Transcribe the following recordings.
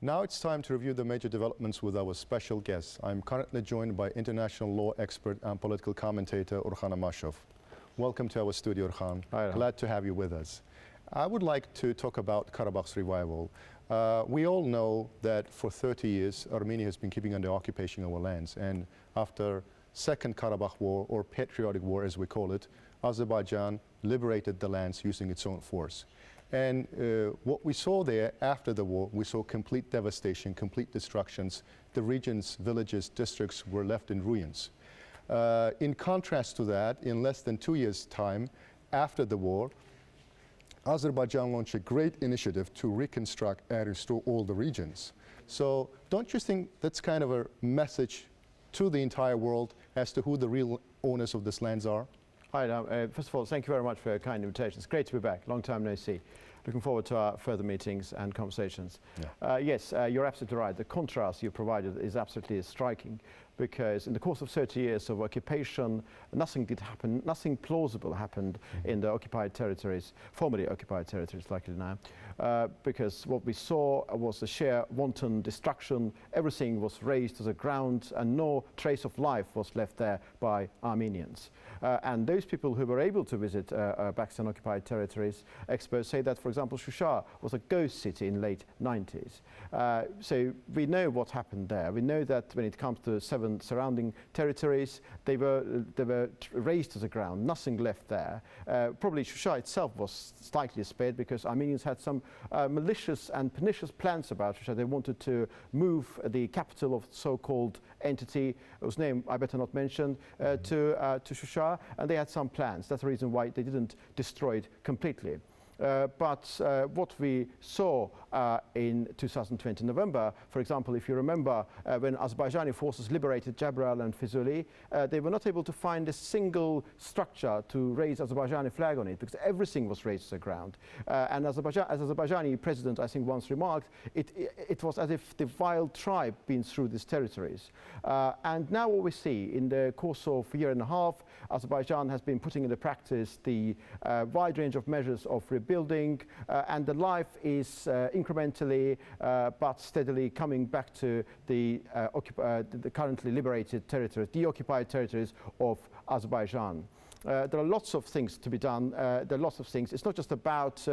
Now it's time to review the major developments with our special guest. I'm currently joined by international law expert and political commentator Ilham Ahmedov. Welcome to our studio, Ilham. Hi. Glad to have you with us. I would like to talk about Karabakh's revival. We all know that for 30 years Armenia has been keeping under occupation of our lands, and after Second Karabakh War, or Patriotic War as we call it, Azerbaijan liberated the lands using its own force. And what we saw there after the war, we saw complete devastation, complete destructions. The regions, villages, districts were left in ruins. In contrast to that, in less than 2 years' time after the war, Azerbaijan launched a great initiative to reconstruct and restore all the regions. So don't you think that's kind of a message to the entire world as to who the real owners of these lands are? Hi, first of all, thank you very much for your kind invitation. It's great to be back. Long time no see. Looking forward to our further meetings and conversations. Yeah. Yes, you're absolutely right. The contrast you provided is absolutely striking, because in the course of 30 years of occupation, nothing did happen, nothing plausible happened in the occupied territories, formerly occupied territories, likely now, because what we saw was the sheer wanton destruction. Everything was razed to the ground, and no trace of life was left there by Armenians. And those people who were able to visit Pakistan occupied territories, experts say that, for example, Shusha was a ghost city in late 90s. So we know what happened there. We know that when it comes to 7 surrounding territories, they were razed to the ground, nothing left there. Probably Shusha itself was slightly spared, because Armenians had some malicious and pernicious plans about Shusha. They wanted to move the capital of the so-called entity, whose name I better not mention, to Shusha, and they had some plans. That's the reason why they didn't destroy it completely. But what we saw in 2020 November, for example, if you remember, when Azerbaijani forces liberated Jabral and Fizuli, they were not able to find a single structure to raise Azerbaijani flag on it, because everything was razed to the ground. And as Azerbaijani president, I think, once remarked, it was as if the wild tribe been through these territories. And now what we see, in the course of a year and a half, Azerbaijan has been putting into practice the wide range of measures of rebuilding, and the life is incrementally but steadily coming back to the currently liberated territories, the occupied territories of Azerbaijan. There are lots of things to be done. There are lots of things. It's not just about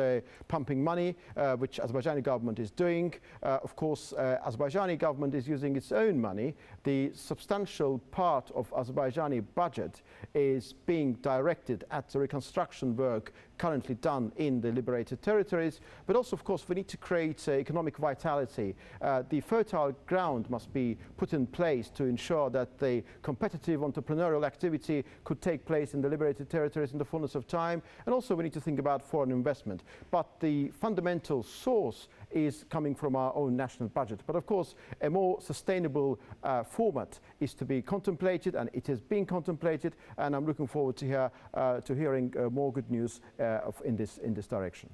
pumping money, which Azerbaijani government is doing. Of course, Azerbaijani government is using its own money. The substantial part of Azerbaijani budget is being directed at the reconstruction work currently done in the liberated territories. But also, of course, we need to create economic vitality. The fertile ground must be put in place to ensure that the competitive entrepreneurial activity could take place in the liberated territories in the fullness of time. And also we need to think about foreign investment. But the fundamental source is coming from our own national budget. But of course, a more sustainable format is to be contemplated, and it is being contemplated, and I'm looking forward to hearing more good news in this direction.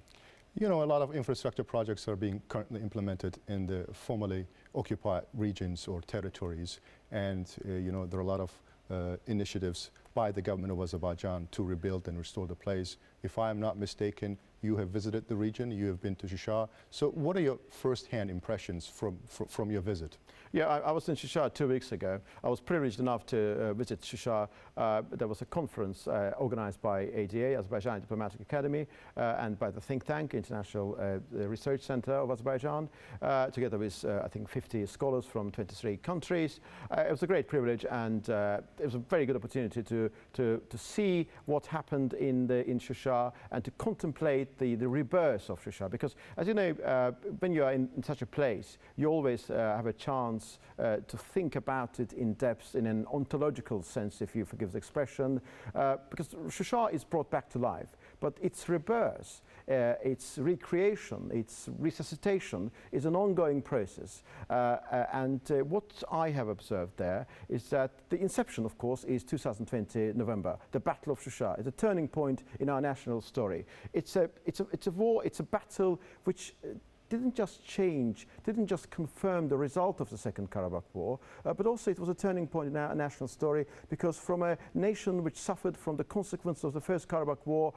You know, a lot of infrastructure projects are being currently implemented in the formerly occupied regions or territories, and you know, there are a lot of initiatives by the government of Azerbaijan to rebuild and restore the place. If I am not mistaken, you have visited the region, you have been to Shusha. So what are your first-hand impressions from your visit? Yeah, I was in Shusha 2 weeks ago. I was privileged enough to visit Shusha. There was a conference organized by ADA, Azerbaijan Diplomatic Academy, and by the think tank, International Research Center of Azerbaijan, together with, I think, 50 scholars from 23 countries. It was a great privilege, and it was a very good opportunity to see what happened in Shusha and to contemplate the rebirth of Shusha. Because, as you know, when you are in such a place, you always have a chance to think about it in depth, in an ontological sense, if you forgive the expression, because Shusha is brought back to life, but its rebirth, its recreation, its resuscitation is an ongoing process. And what I have observed there is that the inception, of course, is 2020 November. The Battle of Shusha is a turning point in our national story. It's a war, it's a battle which didn't just change, didn't just confirm the result of the Second Karabakh War, but also it was a turning point in our national story, because from a nation which suffered from the consequences of the First Karabakh War,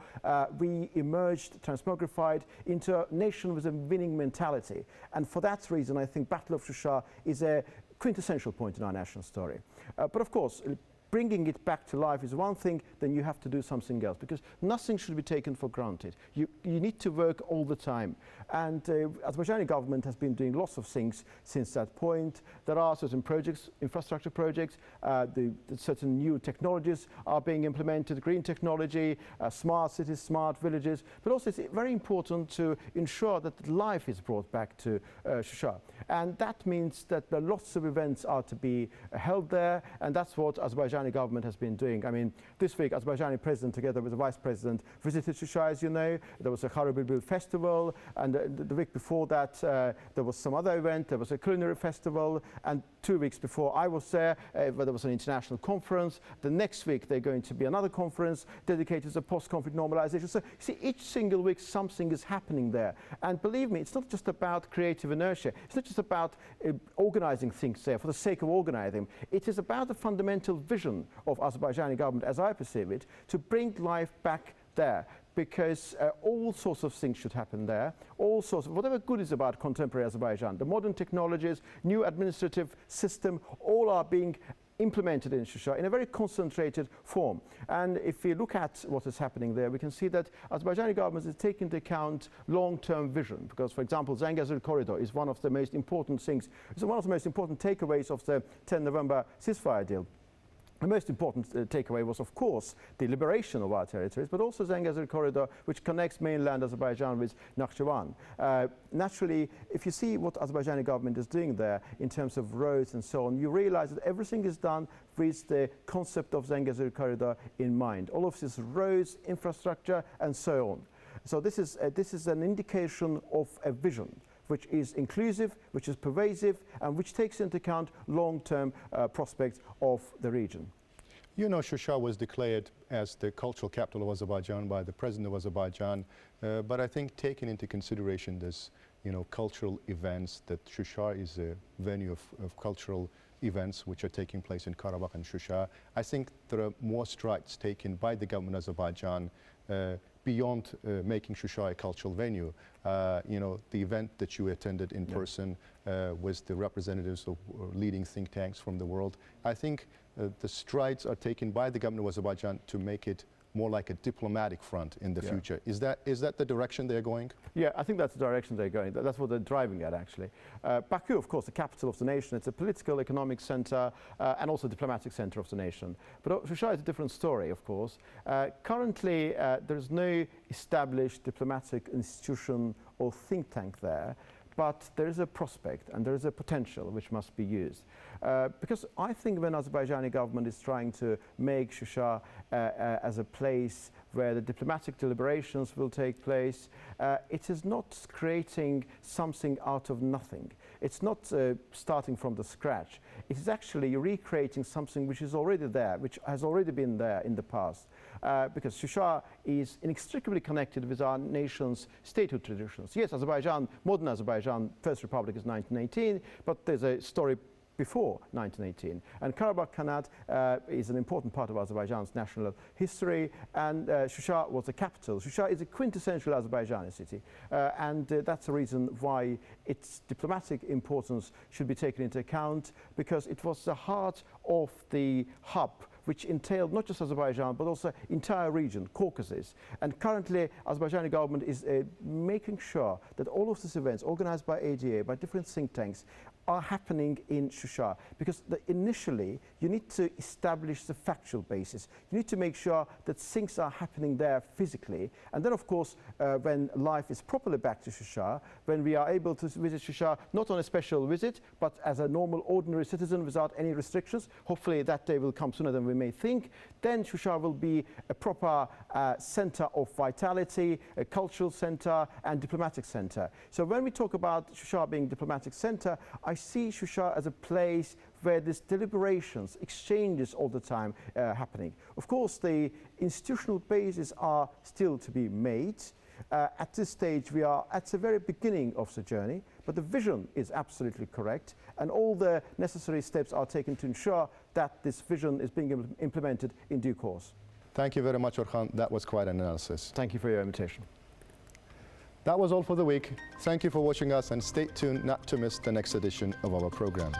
we emerged transmogrified into a nation with a winning mentality. And for that reason, I think Battle of Shusha is a quintessential point in our national story. But of course, bringing it back to life is one thing, then you have to do something else, because nothing should be taken for granted. You need to work all the time. And Azerbaijani government has been doing lots of things since that point. There are certain projects, infrastructure projects, the certain new technologies are being implemented, green technology, smart cities, smart villages, but also it's very important to ensure that life is brought back to Shusha. And that means that lots of events are to be held there, and that's what Azerbaijani government has been doing. I mean, this week, Azerbaijani president, together with the vice president, visited Shusha, as you know. There was a Kharabulbul festival, and the week before that, there was some other event. There was a culinary festival, and 2 weeks before I was there, where there was an international conference. The next week, there's going to be another conference dedicated to post-conflict normalization. So, you see, each single week, something is happening there. And believe me, it's not just about creative inertia. It's not just about organizing things there for the sake of organizing. It is about the fundamental vision of Azerbaijani government, as I perceive it, to bring life back there, because all sorts of things should happen there, all sorts of, whatever good is about contemporary Azerbaijan, the modern technologies, new administrative system, all are being implemented in Shusha in a very concentrated form. And if we look at what is happening there, we can see that Azerbaijani government is taking into account long-term vision, because, for example, Zangezur corridor is one of the most important things, it's one of the most important takeaways of the 10 November ceasefire deal. The most important takeaway was, of course, the liberation of our territories, but also Zangezur corridor, which connects mainland Azerbaijan with Nakhchivan. Naturally, if you see what Azerbaijani government is doing there in terms of roads and so on, you realize that everything is done with the concept of Zangezur corridor in mind. All of this roads, infrastructure, and so on. So this is an indication of a vision which is inclusive, which is pervasive, and which takes into account long-term prospects of the region. You know, Shusha was declared as the cultural capital of Azerbaijan by the president of Azerbaijan, but I think taking into consideration this, cultural events, that Shusha is a venue of cultural events which are taking place in Karabakh and Shusha, I think there are more strides taken by the government of Azerbaijan beyond making Shusha a cultural venue. The event that you attended in person with the representatives of leading think tanks from the world, I think the strides are taken by the government of Azerbaijan to make it more like a diplomatic front in the future. Is that the direction they're going? Yeah, I think that's the direction they're going. That's what they're driving at, actually. Baku, of course, the capital of the nation. It's a political, economic center and also diplomatic center of the nation. But Shusha is a different story, of course. Currently, there is no established diplomatic institution or think tank there. But there is a prospect and there is a potential which must be used. Because I think when Azerbaijani government is trying to make Shusha as a place where the diplomatic deliberations will take place, it is not creating something out of nothing. It's not starting from the scratch. It is actually recreating something which is already there, which has already been there in the past. Because Shusha is inextricably connected with our nation's statehood traditions. Yes, Azerbaijan, modern Azerbaijan, First Republic is 1918, but there's a story before 1918. And Karabakh Khanate is an important part of Azerbaijan's national history, and Shusha was the capital. Shusha is a quintessential Azerbaijani city, and that's the reason why its diplomatic importance should be taken into account, because it was the heart of the hub which entailed not just Azerbaijan, but also entire region, Caucasus. And currently, Azerbaijani government is making sure that all of these events organized by ADA, by different think tanks, are happening in Shusha, because initially you need to establish the factual basis. You need to make sure that things are happening there physically, and then of course when life is properly back to Shusha, when we are able to visit Shusha not on a special visit but as a normal ordinary citizen without any restrictions, hopefully that day will come sooner than we may think, then Shusha will be a proper center of vitality, a cultural center and diplomatic center. So when we talk about Shusha being diplomatic center, I see Shusha as a place where these deliberations, exchanges all the time happening. Of course, the institutional bases are still to be made. At this stage, we are at the very beginning of the journey, but the vision is absolutely correct, and all the necessary steps are taken to ensure that this vision is being implemented in due course. Thank you very much, Orhan. That was quite an analysis. Thank you for your invitation. That was all for the week. Thank you for watching us, and stay tuned not to miss the next edition of our program.